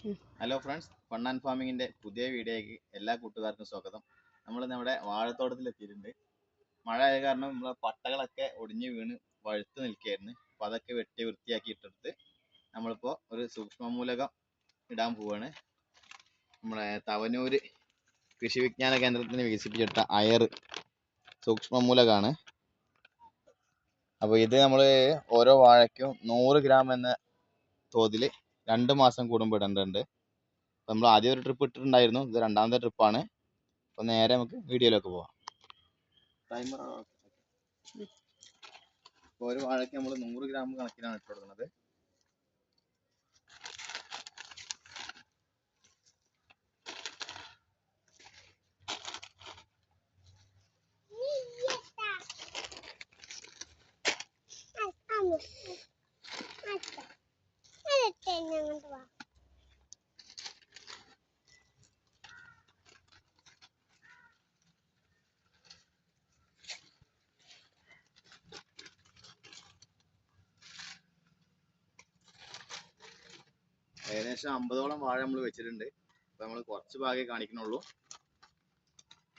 Hello friends, fun and ഫാമിങ്ങിന്റെ പുതിയ വീഡിയോയ്ക്ക് എല്ലാ കൂട്ടുകാർക്കും സ്വാഗതം. നമ്മൾ നമ്മുടെ വാഴത്തോട്ടത്തിൽ എത്തിയിട്ടുണ്ട്. മഴ ആയ കാരണം നമ്മളെ പട്ടകളൊക്കെ ഒടിഞ്ഞു വീണ് വഴുത്ത് നിൽക്കുകയായിരുന്നു. അപ്പോൾ അതൊക്കെ വെട്ടി വൃത്തിയാക്കി ഇട്ടെടുത്ത് നമ്മളിപ്പോൾ ഒരു സൂക്ഷ്മമൂലകം ഇടാൻ പോവാണ്. നമ്മളെ തവനൂര് കൃഷി വിജ്ഞാന കേന്ദ്രത്തിന് വികസിപ്പിച്ചെടുത്ത അയർ സൂക്ഷ്മമൂലകമാണ്. അപ്പോൾ ഇത് നമ്മൾ ഓരോ വാഴയ്ക്കും 100 ഗ്രാം എന്ന തോതിൽ 2 മാസം കൂടുമ്പോൾ ഇടേണ്ടതുണ്ട്. നമ്മൾ ആദ്യം ഒരു ട്രിപ്പ് ഇട്ടിട്ടുണ്ടായിരുന്നു, ഇത് രണ്ടാമത്തെ ട്രിപ്പാണ്. അപ്പോൾ നേരെ നമുക്ക് വീഡിയോയിലേക്ക് പോവാം. ടൈമർ ഒരു വാഴയ്ക്ക് നമ്മൾ 100 ഗ്രാം കണക്കിനാണ് ഇട്ട് കൊടുക്കുന്നത്. ഏകദേശം 50ഓളം വാഴ നമ്മൾ വെച്ചിട്ടുണ്ട്. അപ്പൊ നമ്മൾ കുറച്ച് ഭാഗമേ കാണിക്കണുള്ളൂ.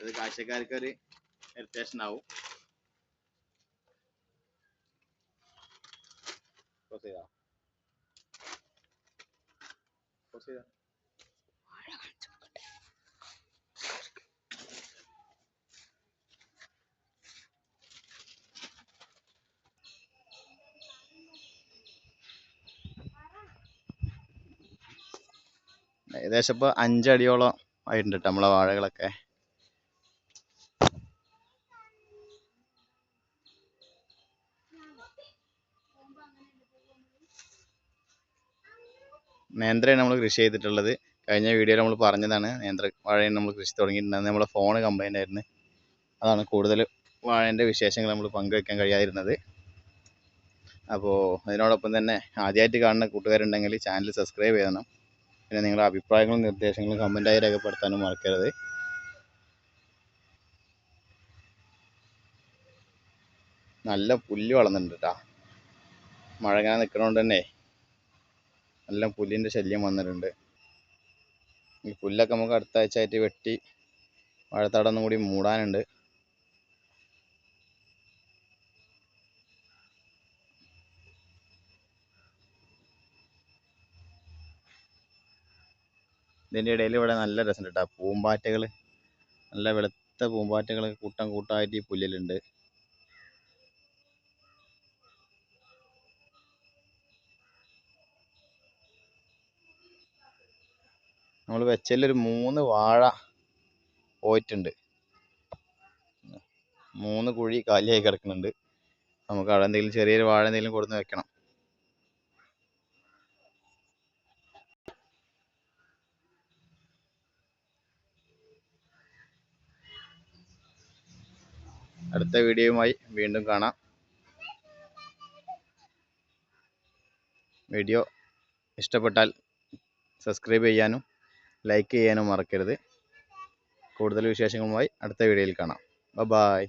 ഇത് കാഴ്ചക്കാർക്ക് ഒരു ഇറിറ്റേഷൻ ആവും. ഏകദേശം ഇപ്പോൾ 5 അടിയോളം ആയിട്ടുണ്ട് നമ്മളെ വാഴകളൊക്കെ. നേന്ത്രയാണ് നമ്മൾ കൃഷി ചെയ്തിട്ടുള്ളത്. കഴിഞ്ഞ വീഡിയോയിൽ നമ്മൾ പറഞ്ഞതാണ്, നേന്ത്ര വാഴയാണ് നമ്മൾ കൃഷി തുടങ്ങിയിട്ടുണ്ടായിരുന്നത്. നമ്മളെ ഫോണ് കംപ്ലൈൻ്റ് ആയിരുന്നു. അതാണ് കൂടുതൽ വാഴേൻ്റെ വിശേഷങ്ങൾ നമ്മൾ പങ്കുവയ്ക്കാൻ കഴിയാതിരുന്നത്. അപ്പോൾ അതിനോടൊപ്പം തന്നെ ആദ്യമായിട്ട് കാണുന്ന കൂട്ടുകാരുണ്ടെങ്കിൽ ചാനൽ സബ്സ്ക്രൈബ് ചെയ്യണം. പിന്നെ നിങ്ങളുടെ അഭിപ്രായങ്ങളും നിർദ്ദേശങ്ങളും കമൻറ്റായി രേഖപ്പെടുത്താനും മറക്കരുത്. നല്ല പുല്ല് വളർന്നിട്ടുണ്ട് കേട്ടോ. മഴ ഇങ്ങനെ നിൽക്കണോണ്ട് തന്നെ നല്ല പുല്ലിൻ്റെ ശല്യം വന്നിട്ടുണ്ട്. ഈ പുല്ലൊക്കെ നമുക്ക് അടുത്ത ആഴ്ച ആയിട്ട് വെട്ടി വാഴത്തടൊന്നും കൂടി മൂടാനുണ്ട്. ഇതിൻ്റെ ഇടയിൽ ഇവിടെ നല്ല രസമുണ്ട് കേട്ടോ. പൂമ്പാറ്റകൾ, നല്ല വെളുത്ത പൂമ്പാറ്റകൾ കൂട്ടം കൂട്ടമായിട്ട് ഈ പുല്ലിലുണ്ട്. നമ്മൾ വെച്ചതിലൊരു 3 വാഴ പോയിട്ടുണ്ട്. 3 കുഴി കാലിയായി കിടക്കുന്നുണ്ട്. നമുക്ക് അവിടെ എന്തെങ്കിലും ചെറിയൊരു വാഴ എന്തെങ്കിലും കൊടുന്ന് വെക്കണം. അടുത്ത വീഡിയോയുമായി വീണ്ടും കാണാം. വീഡിയോ ഇഷ്ടപ്പെട്ടാൽ സബ്സ്ക്രൈബ് ചെയ്യാനും ലൈക്ക് ചെയ്യാനും മറക്കരുത്. കൂടുതൽ വിശേഷങ്ങളുമായി അടുത്ത വീഡിയോയിൽ കാണാം. ബൈ.